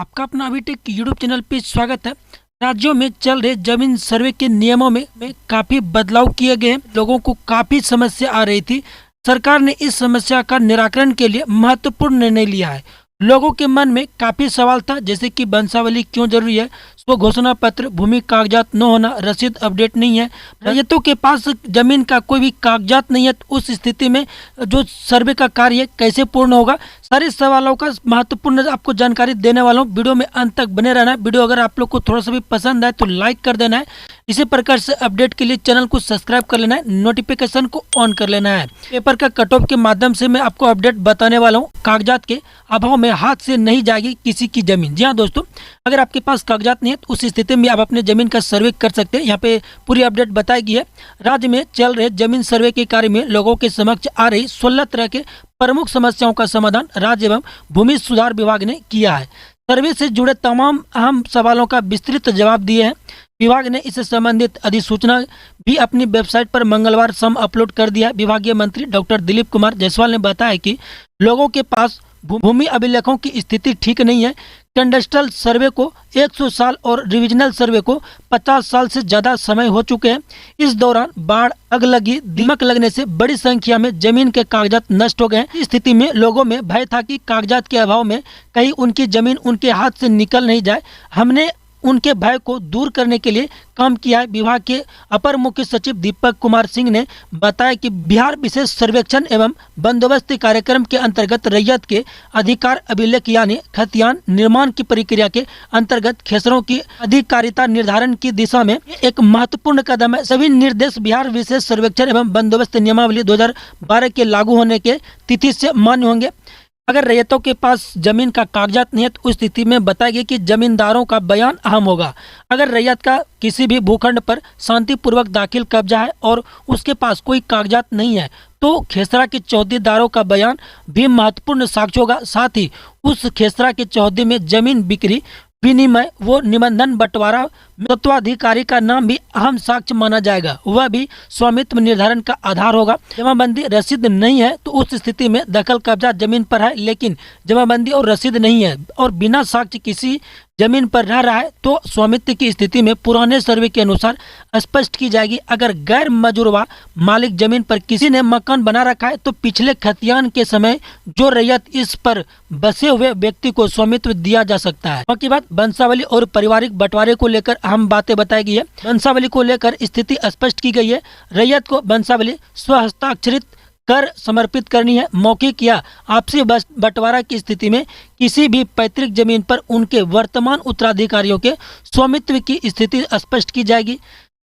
आपका अपना अभिटेक YouTube channel पे स्वागत है। राज्यों में चल रहे जमीन सर्वे के नियमों में काफी बदलाव किए गए हैं। लोगों को काफी समस्या आ रही थी। सरकार ने इस समस्या का निराकरण के लिए महत्वपूर्ण निर्णय लिया है। लोगों के मन में काफी सवाल था, जैसे कि वंशावली क्यों जरूरी है, स्व घोषणा पत्र, भूमि कागजात न होना, रसीद अपडेट नहीं है, रैयतों के पास जमीन का कोई भी कागजात नहीं है, तो उस स्थिति में जो सर्वे का कार्य कैसे पूर्ण होगा। सारे सवालों का महत्वपूर्ण आपको जानकारी देने वाला हूँ। वीडियो में अंत तक बने रहना है। वीडियो अगर आप लोग को थोड़ा सा भी पसंद आए तो लाइक कर देना है। इसी प्रकार से अपडेट के लिए चैनल को सब्सक्राइब कर लेना है, नोटिफिकेशन को ऑन कर लेना है। पेपर का कट ऑफ के माध्यम से मैं आपको अपडेट बताने वाला हूँ। कागजात के अभाव में हाथ से नहीं जाएगी किसी की जमीन। जी हाँ दोस्तों, अगर आपके पास कागजात नहीं है तो उस स्थिति में आप अपने जमीन का सर्वे कर सकते हैं। यहाँ पे पूरी अपडेट बताई गई है। राज्य में चल रहे जमीन सर्वे के कार्य में लोगों के समक्ष आ रही 16 तरह के प्रमुख समस्याओं का समाधान राज्य एवं भूमि सुधार विभाग ने किया है। सर्वे से जुड़े तमाम अहम सवालों का विस्तृत जवाब दिए हैं। विभाग ने इससे संबंधित अधिसूचना भी अपनी वेबसाइट पर मंगलवार शाम अपलोड कर दिया। विभागीय मंत्री डॉक्टर दिलीप कुमार जायसवाल ने बताया कि लोगों के पास भूमि अभिलेखों की स्थिति ठीक नहीं है। कैडेस्ट्रल सर्वे को 100 साल और रिविजनल सर्वे को 50 साल से ज्यादा समय हो चुके हैं। इस दौरान बाढ़, आग लगी, दीमक लगने से बड़ी संख्या में जमीन के कागजात नष्ट हो गए। इस स्थिति में लोगों में भय था कि कागजात के अभाव में कहीं उनकी जमीन उनके हाथ से निकल नहीं जाए। हमने उनके भय को दूर करने के लिए काम किया है। विभाग के अपर मुख्य सचिव दीपक कुमार सिंह ने बताया कि बिहार विशेष सर्वेक्षण एवं बंदोबस्त कार्यक्रम के अंतर्गत रैयत के अधिकार अभिलेख यानी खतियान निर्माण की प्रक्रिया के अंतर्गत खेसरों की अधिकारिता निर्धारण की दिशा में एक महत्वपूर्ण कदम है। सभी निर्देश बिहार विशेष सर्वेक्षण एवं बंदोबस्त नियमावली 2012 के लागू होने के तिथि से मान्य होंगे। अगर रैयतों के पास जमीन का कागजात नहीं है तो उस स्थिति में बताया गया कि जमींदारों का बयान अहम होगा। अगर रैयत का किसी भी भूखंड पर शांतिपूर्वक दाखिल कब्जा है और उसके पास कोई कागजात नहीं है तो खेसरा के चौकीदारों का बयान भी महत्वपूर्ण साक्ष्य होगा। साथ ही उस खेसरा के चौहदी में जमीन बिक्री, विनिमय, वो निबंधन, बंटवारा, तत्वाधिकारी का नाम भी अहम साक्ष्य माना जाएगा। वह भी स्वामित्व निर्धारण का आधार होगा। जमाबंदी रसीद नहीं है तो उस स्थिति में दखल कब्जा जमीन पर है, लेकिन जमाबंदी और रसीद नहीं है और बिना साक्ष्य किसी जमीन पर रह रहा है तो स्वामित्व की स्थिति में पुराने सर्वे के अनुसार स्पष्ट की जाएगी। अगर गैर मजुरवा मालिक जमीन पर किसी ने मकान बना रखा है तो पिछले खतियान के समय जो रैयत इस पर बसे हुए व्यक्ति को स्वामित्व दिया जा सकता है। बाकी बात वंशावली और पारिवारिक बंटवारे को लेकर अहम बातें बताई गई है। वंशावली को लेकर स्थिति स्पष्ट की गई है। रैयत को वंशावली स्वहस्ताक्षरित कर समर्पित करनी है। मौखिक या आपसी बंटवारा की स्थिति में किसी भी पैतृक जमीन पर उनके वर्तमान उत्तराधिकारियों के स्वामित्व की स्थिति स्पष्ट की जाएगी।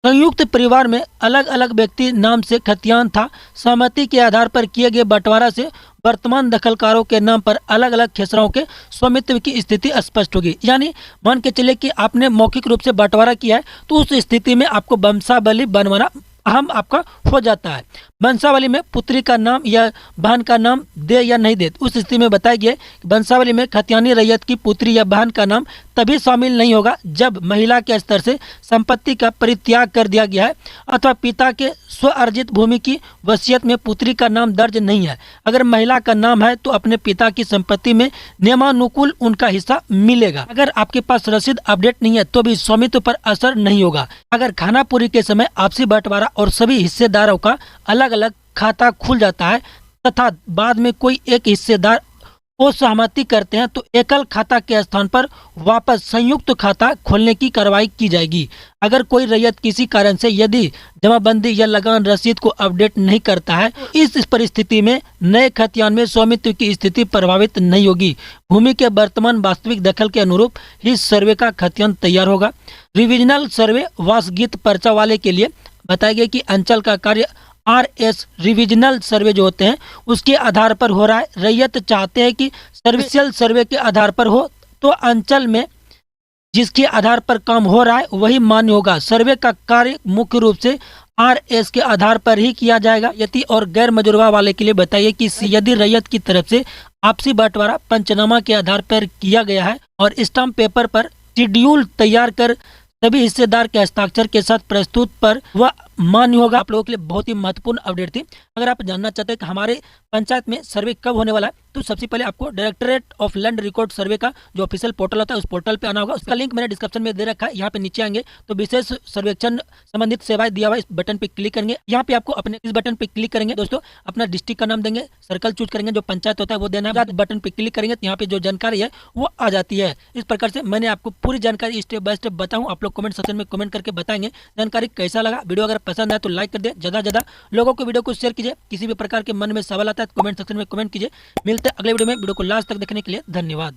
संयुक्त परिवार में अलग अलग व्यक्ति नाम से खतियान था। सहमति के आधार पर किए गए बंटवारा से वर्तमान दखलकारों के नाम पर अलग अलग खेसराओं के स्वामित्व की स्थिति स्पष्ट होगी। यानी मान के चले कि आपने मौखिक रूप से बंटवारा किया है तो उस स्थिति में आपको वंशावली बनवाना अहम आपका हो जाता है। वंशावली में पुत्री का नाम या बहन का नाम दे या नहीं दे, उस स्थिति में बताया गया कि वंशावली में खतियानी रैयत की पुत्री या बहन का नाम तभी शामिल नहीं होगा जब महिला के स्तर से संपत्ति का परित्याग कर दिया गया है अथवा पिता के स्व अर्जित भूमि की वसीयत में पुत्री का नाम दर्ज नहीं है। अगर महिला का नाम है तो अपने पिता की संपत्ति में नियमानुकूल उनका हिस्सा मिलेगा। अगर आपके पास रसीद अपडेट नहीं है तो भी स्वामित्व पर असर नहीं होगा। अगर खानापुरी के समय आपसी बंटवारा और सभी हिस्सेदारों का अलग अलग खाता खुल जाता है तथा बाद में कोई एक हिस्सेदार असहमति करते हैं तो एकल खाता के स्थान पर वापस संयुक्त खाता खोलने की कार्रवाई की जाएगी। अगर कोई रैयत किसी कारण से यदि जमाबंदी या लगान रसीद को अपडेट नहीं करता है तो इस परिस्थिति में नए खतियान में स्वामित्व की स्थिति प्रभावित नहीं होगी। भूमि के वर्तमान वास्तविक दखल के अनुरूप ही सर्वे का खतियान तैयार होगा। रिविजनल सर्वे वासगीत पर्चा वाले के लिए बताया गया कि अंचल का कार्य RS रिविजनल सर्वे जो होते हैं उसके आधार पर हो रहा है। रैयत चाहते हैं कि सर्विशियल सर्वे के आधार पर हो तो अंचल में जिसके आधार पर काम हो रहा है वही मान्य होगा। सर्वे का कार्य मुख्य रूप से RS के आधार पर ही किया जाएगा। यदि और गैर मजुरवा वाले के लिए बताइए कि यदि रैयत की तरफ से आपसी बंटवारा पंचनामा के आधार पर किया गया है और स्टाम्प पेपर पर शेड्यूल तैयार कर सभी हिस्सेदार के हस्ताक्षर के साथ प्रस्तुत पर वह मान्य होगा। आप लोगों के लिए बहुत ही महत्वपूर्ण अपडेट थी। अगर आप जानना चाहते हैं कि हमारे पंचायत में सर्वे कब होने वाला है, तो सबसे पहले आपको डायरेक्टरेट ऑफ लैंड रिकॉर्ड सर्वे का जो ऑफिशियल पोर्टल होता है उस पोर्टल पे आना होगा। उसका लिंक मैंने डिस्क्रिप्शन में दे रखा है। यहाँ पे नीचे आएंगे तो विशेष सर्वेक्षण संबंधित सेवाएं दिया हुआ है, इस बटन पे क्लिक करेंगे। यहाँ पे आपको अपने इस बटन पे क्लिक करेंगे दोस्तों, अपना डिस्ट्रिक्ट का नाम देंगे, सर्कल चूज करेंगे, जो पंचायत होता है वो देना है। बटन पे क्लिक करेंगे तो यहाँ पे जो जानकारी है वो आ जाती है। इस प्रकार से मैंने आपको पूरी जानकारी स्टेप बाय स्टेप बताऊँ। आप लोग कमेंट सेक्शन में कमेंट करके बताएंगे जानकारी कैसा लगा। वीडियो अगर पसंद आए तो लाइक कर दे, ज़्यादा से ज़्यादा लोगों को वीडियो को शेयर कीजिए। किसी भी प्रकार के मन में सवाल आता है तो कमेंट सेक्शन में कमेंट कीजिए। मिलते हैं अगले वीडियो में। वीडियो को लास्ट तक देखने के लिए धन्यवाद।